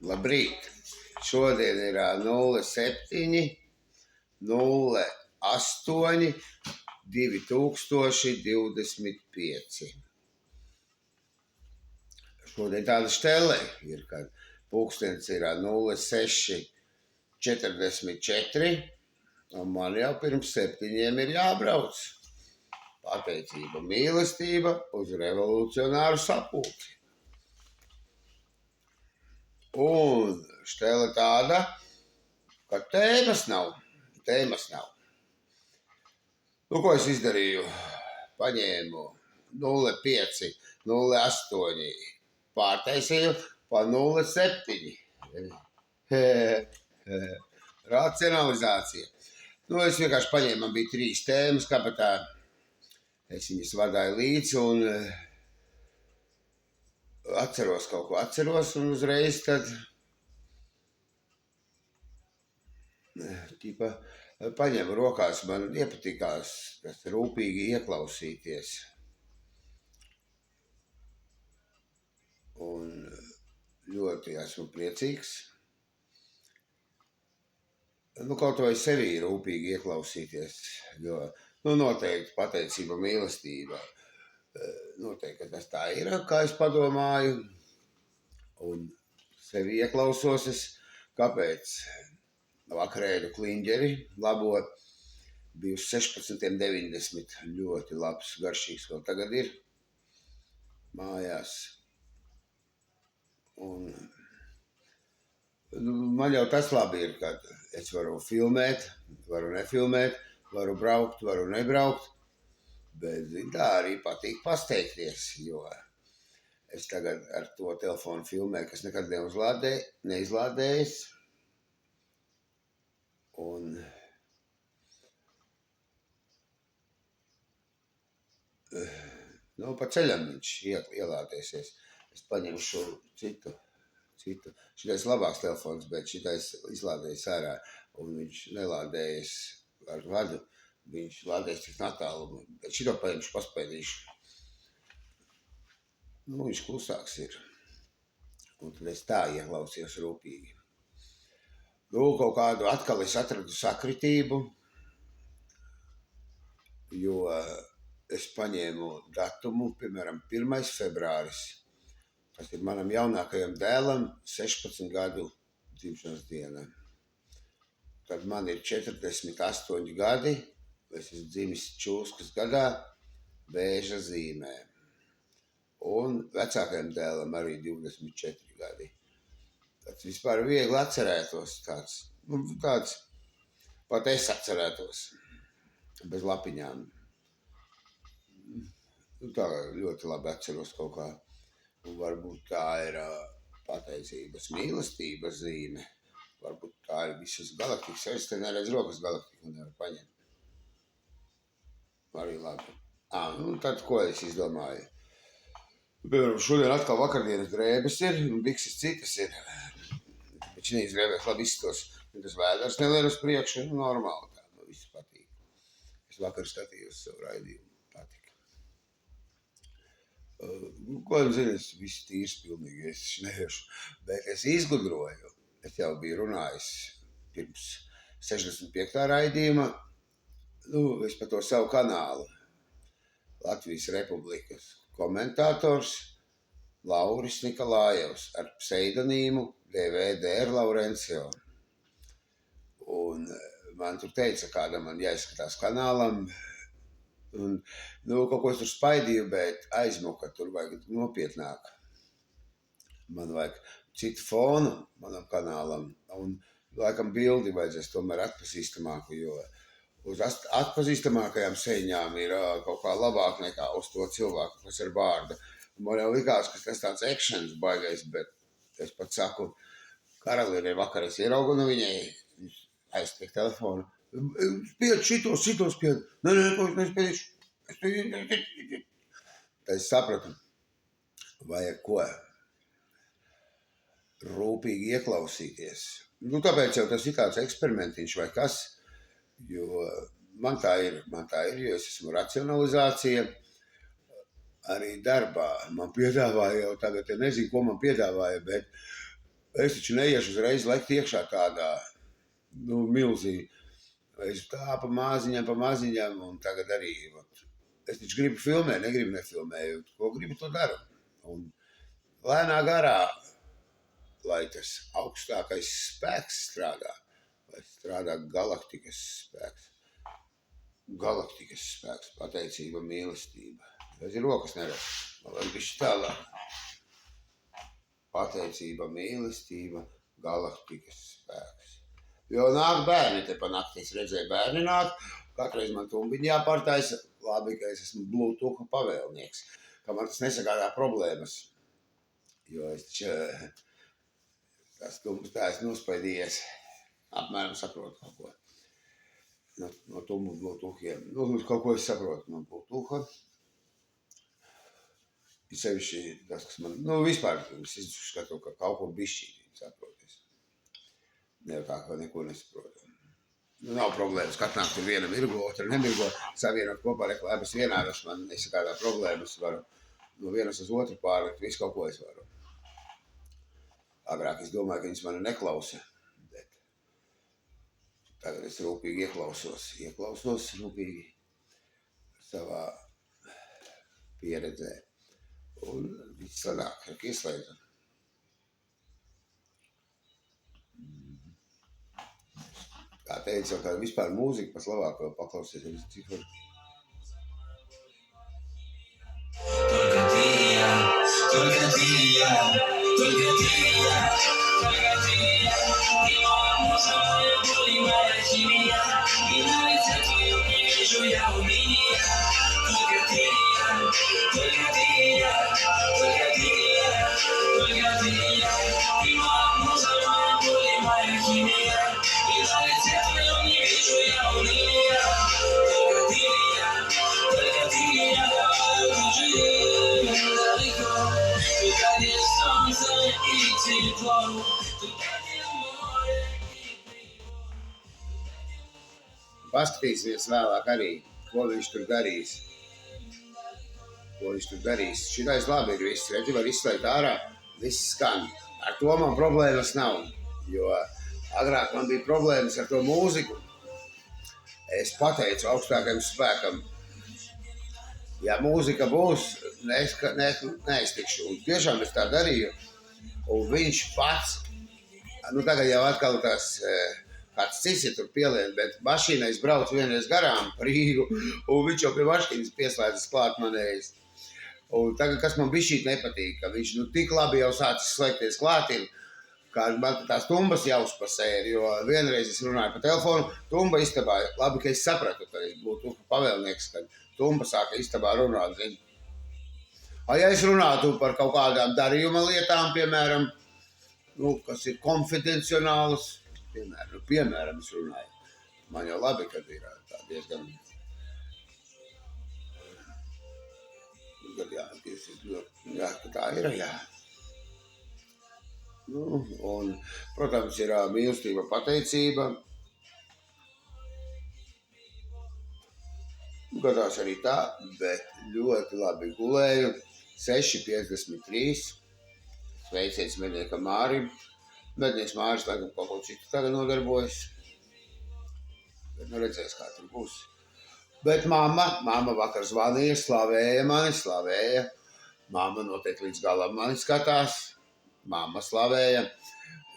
Labrīt! Šodien ir 07, 08, 2025. Šodien tāda štele ir, kad pulkstens ir 06:44, un man jau pirms 7 ir jābrauc. Pateicība, mīlestība uz revolucionāru sapulci. Un štele tāda, ka tēmas nav. Nu, ko es izdarīju? Paņēmu 05, 08, pārtaisīju pa 07. Racionalizācija. Nu, es vienkārši paņēmu, man bija 3 tēmas, kabatā. Es viņas vadāju līdzi un kaut ko atceros, un uzreiz tad paņemu rokās, man iepatikās tas rūpīgi ieklausīties. Un ļoti esmu priecīgs. Nu, kaut vai sevī rūpīgi ieklausīties, jo, noteikti pateicība, mīlestība. Noteikti, ka tas tā ir, kā es padomāju, un sevi ieklausos es, kāpēc vakarēdu kliņģeri labot, bija uz 16,90, ļoti labs, garšīgs, vēl tagad ir mājās. Un man jau tas labi ir, kad es varu filmēt, varu nefilmēt, varu braukt, varu nebraukt. Bet tā arī patīk pasteikties, jo es tagad ar to telefonu filmēju, kas nekad neizlādējis. Un pa ceļam viņš ielādēsies. Es paņemšu citu. Šitais labāks telefons, bet šitais izlādējas ārā, un viņš nelādējas ar vadu. Viņš lādēs tik natālu, bet šito paņemšu, paspēdīšu. Viņš klusāks ir. Un tad es tā ieklausījos rūpīgi. Kaut kādu atkal es atradu sakritību, jo es paņēmu datumu, piemēram, 1. februāris. Tas ir manam jaunākajam dēlam 16 gadu dzimšanas diena. Tad man ir 48 gadi. Es esmu dzimis Čūskas gadā, Vēža zīmē. Un vecākajam dēlam arī 24 gadi. Tāds vispār viegli atcerētos tāds, pat es atcerētos, bez lapiņām. Tā ļoti labi atceros kaut kā. Un varbūt tā ir pateicības, mīlestības zīme. Varbūt tā ir visas galaktikas. Es te neredzu rokas galaktiku un nevaru paņemt. Arī labi. Tad ko es izdomāju? Piemēram, šodien atkal vakardienas drēbes ir, un bikses citas ir. Bet šīs drēbēs labi izskatos. Tas vēders nelier uz priekšu, normāli tā, viss patīk. Es vakar skatījos savu raidījumu, patika. Ko es zinu, es viss tīrs pilnīgi, es neiešu. Bet es izgudroju, es jau biju runājis pirms 65. raidījuma, es par to savu kanālu. Latvijas Republikas komentātors Lauris Nikolājevs ar pseidonīmu DVD Laurencio. Un man tur teica, kādam man jāizskatās kanālam. Un, kaut ko es tur spaidīju, bet aizmuka, tur vajag nopietnāk. Man vajag citu fonu manam kanālam. Un laikam bildi vajadzēs tomēr atpazīstamāku, jo uz atpazīstamākajām sēņām ir kaut kā labāk nekā uz to cilvēku, kas ir bārda. Man jau likās, ka tas tāds actions baigais, bet es pat saku, Karolīnai vakar es ieraugu no viņai, aiztiek telefonu. Spied šitos spied. Nē, ko es nespiedīšu. Tad es sapratu, vajag ko rūpīgi ieklausīties. Tāpēc jau tas ir tāds eksperimentiņš vai kas. Jo man tā ir, jo es esmu racionalizācija arī darbā. Man piedāvāja jau tagad, ja nezinu, ko man piedāvāja, bet Es taču neiešu uzreiz lekt iekšā tādā, milzī. Es tā pa maziņām, un tagad arī, es taču gribu filmēt, negribu nefilmēju. Ko gribu, to daru. Un lēnā garā, lai tas augstākais spēks strādā, lai strādā galaktikas spēks. Galaktikas spēks, pateicība, mīlestība. Tas ir rokas neredz. Man vajag bišķi tālāk. Pateicība, mīlestība, galaktikas spēks. Jo nāk bērni te pa nakti. Es redzēju bērni nāk. Katreiz man tumbiņi jāpārtaisa. Labi, ka es esmu Bluetooth pavēlnieks. Ka man tas nesagādā problēmas. Jo es taču tās tumbas tā es nospaidījies. Apmēram saprotu kaut ko. No tumbu Bluetoothiem. Kaut ko es saprotu no Bluetooth. Ir sevišķi tas, kas man, vispār es izskatu, ka kaut ko bišķīgi saproties. Ne jau tā, ka neko nesaprotu. Nav problēmas, katnāk tur viena mirgo, otra nemirgo, savienot kopā reklāmas vienādas, man nesakādā problēmas, varu no vienas uz otru pārlikt, visu kaut ko es varu. Agrāk es domāju, ka viņas mani neklausa, bet tagad es rūpīgi ieklausos rūpīgi savā pieredzē. Un viss sanāk, ka ieslēdzam. Kā teicu, jau tāda vispār mūzika pa Slovāku paklausies, cik var. Только ты, и муза моя боль и моя химия, и на лице твоем не вижу я умения. Только ты, и муза моя боль и моя химия, и на лице твоем не вижу я умения. Только ты, далеко, туда, где солнце и тепло, туда, где море и приво. Paskatīsimies vēlāk arī, ko viņš tur darīs. Šitais labi ir viss, redzi, var izslēgt ārā, viss skan. Ar to man problēmas nav, jo agrāk man bija problēmas ar to mūziku. Es pateicu augstākajam spēkam, ja mūzika būs, neiztikšu. Un tiešām es tā darīju. Un viņš pats, tagad jau atkal tās, kāds cits ir tur pielien, bet mašīnā es braucu vienreiz garām par Rīgu, un viņš jau pie mašīnas pieslēdzas klāt manējis. Un tagad, kas man bišķīt nepatīk, ka viņš tik labi jau sācis slēgties klātiem, kā man tās tumbas jau uzpasēja, jo vienreiz es runāju pa telefonu, tumba istabā, labi, ka es sapratu, ka es būtu pavēlnieks, kad tumba sāka istabā runāt, zini. Ja es runātu par kaut kādām darījuma lietām, piemēram, kas ir konfidencionālas, piemēram, es runāju. Man jau labi, kad ir tā diezgan, jā, ka tā ir, jā. Un, protams, ir mīlestība, pateicība. Gadās arī tā, bet ļoti labi gulēju. 6:53. Sveiciens medniekam Mārim. Mednieks Māris laikam kaut ko citu tagad nodarbojas. Bet redzēs, kā tur būs. Bet mamma vakar zvanīja, slavēja. Mamma noteikti līdz galam mani skatās. Mamma slavēja.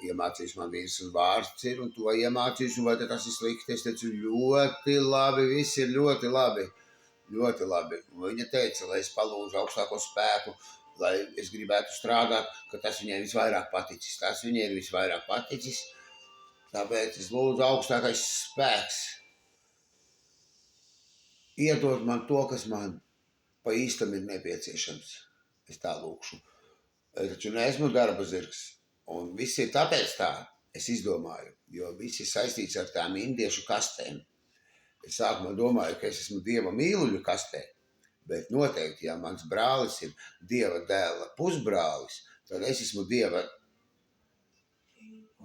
Iemācījis man vīrs un vārds ir, un to iemācījis, un vai tas ir slikti? Es teicu, ļoti labi, viss ir ļoti labi. Ļoti labi. Un viņa teica, lai es palūdzu augstāko spēku, lai es gribētu strādāt, ka tas viņai visvairāk paticis. Tas viņai ir visvairāk paticis. Tāpēc es lūdzu augstākais spēks. Iedod man to, kas man pa īstam ir nepieciešams. Es tā lūkšu. Es taču neesmu darba zirgs. Un viss ir tāpēc tā, es izdomāju, jo viss ir saistīts ar tām indiešu kastēm. Es sākumā domāju, ka es esmu Dieva mīluļu kastē, bet noteikti, ja mans brālis ir Dieva dēla pusbrālis, tad es esmu Dieva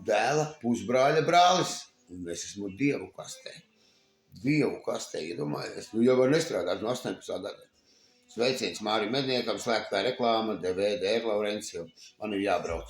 dēla pusbrāļa brālis, un es esmu Dievu kastē. Dievu kastē, iedomājies, jau var nestrādāt no 18. gada. Sveiciens Mārim Medniekam, slēgtā reklāma, DVD, Laurencio. Man ir jābrauc.